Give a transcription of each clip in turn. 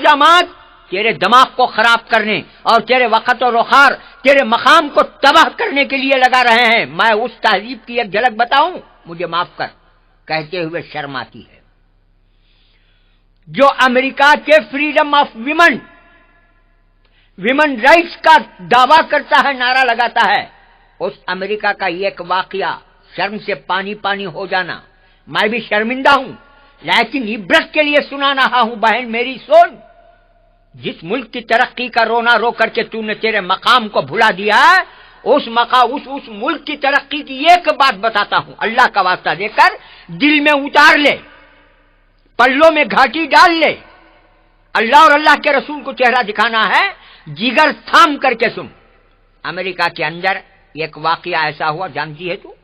الزامات تیرے دماغ کو خراب کرنے اور تیرے وقت و رخار، تیرے مقام کو تباہ کرنے کے لیے لگا رہے ہیں۔ میں اس تہذیب کی ایک جھلک بتاؤں، مجھے معاف کر کہتے ہوئے شرم آتی ہے، جو امریکہ کے فریڈم آف ویمن رائٹس کا دعویٰ کرتا ہے، نعرہ لگاتا ہے، اس امریکہ کا ایک واقعہ شرم سے پانی پانی ہو جانا، میں بھی شرمندہ ہوں، لیکن عبرت کے لیے سنا رہا ہوں۔ بہن میری سن، جس ملک کی ترقی کا رونا رو کر کے تو نے تیرے مقام کو بھلا دیا، اس ملک کی ترقی کی ایک بات بتاتا ہوں، اللہ کا واسطہ دے کر دل میں اتار لے، پلوں میں گھاٹی ڈال لے۔ اللہ اور اللہ کے رسول کو چہرہ دکھانا ہے، جگر تھام کر کے سن۔ امریکہ کے اندر ایک واقعہ ایسا ہوا، جانتی ہے تو،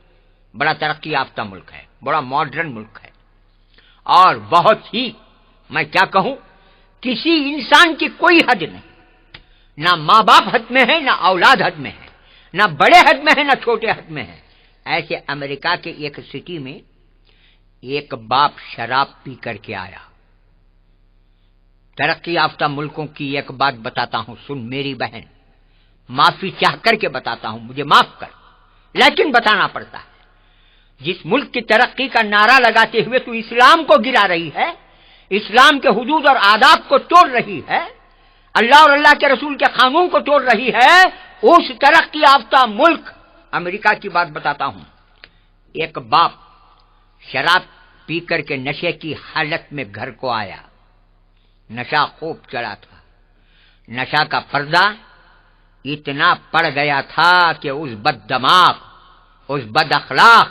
بڑا ترقی یافتہ ملک ہے، بڑا ماڈرن ملک ہے، اور بہت ہی، میں کیا کہوں، کسی انسان کی کوئی حد نہیں، نہ ماں باپ حد میں ہے، نہ اولاد حد میں ہے، نہ بڑے حد میں ہے، نہ چھوٹے حد میں ہے۔ ایسے امریکہ کے ایک سٹی میں ایک باپ شراب پی کر کے آیا۔ ترقی یافتہ ملکوں کی ایک بات بتاتا ہوں، سن میری بہن، معافی چاہ کر کے بتاتا ہوں، مجھے معاف کر، لیکن بتانا پڑتا ہے۔ جس ملک کی ترقی کا نعرہ لگاتے ہوئے تو اسلام کو گرا رہی ہے، اسلام کے حدود اور آداب کو توڑ رہی ہے، اللہ اور اللہ کے رسول کے قانون کو توڑ رہی ہے، اس ترقی یافتہ ملک امریکہ کی بات بتاتا ہوں۔ ایک باپ شراب پی کر کے نشے کی حالت میں گھر کو آیا، نشہ خوب چڑھا تھا، نشہ کا پردہ اتنا پڑ گیا تھا کہ اس بد دماغ، اس بد اخلاق،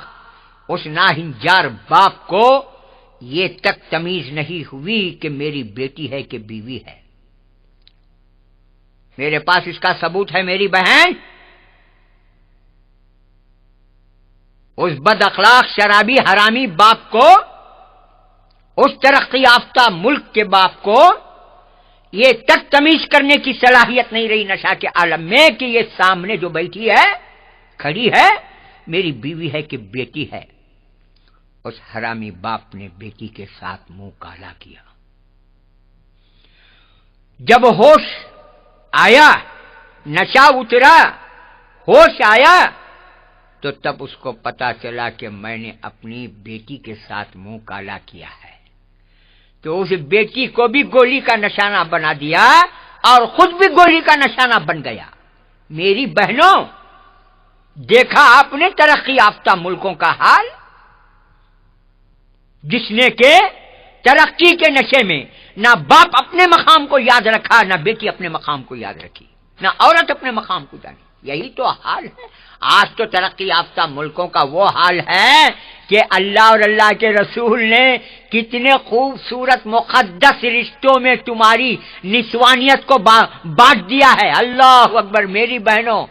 اس ناہنجار باپ کو یہ تک تمیز نہیں ہوئی کہ میری بیٹی ہے کہ بیوی ہے۔ میرے پاس اس کا ثبوت ہے میری بہن۔ اس بد اخلاق شرابی حرامی باپ کو، اس ترقی یافتہ ملک کے باپ کو یہ تک تمیز کرنے کی صلاحیت نہیں رہی نشہ کے عالم میں کہ یہ سامنے جو بیٹھی ہے، کھڑی ہے، میری بیوی ہے کہ بیٹی ہے۔ اس حرامی باپ نے بیٹی کے ساتھ منہ کالا کیا۔ جب ہوش آیا، نشہ اترا، ہوش آیا، تو تب اس کو پتا چلا کہ میں نے اپنی بیٹی کے ساتھ منہ کالا کیا ہے، تو اس بیٹی کو بھی گولی کا نشانہ بنا دیا اور خود بھی گولی کا نشانہ بن گیا۔ میری بہنوں، دیکھا آپ نے ترقی یافتہ ملکوں کا حال، جس نے کہ ترقی کے نشے میں نہ باپ اپنے مقام کو یاد رکھا، نہ بیٹی اپنے مقام کو یاد رکھی، نہ عورت اپنے مقام کو جانی۔ یہی تو حال ہے آج تو ترقی یافتہ ملکوں کا۔ وہ حال ہے کہ اللہ اور اللہ کے رسول نے کتنے خوبصورت مقدس رشتوں میں تمہاری نسوانیت کو بانٹ دیا ہے۔ اللہ اکبر میری بہنوں،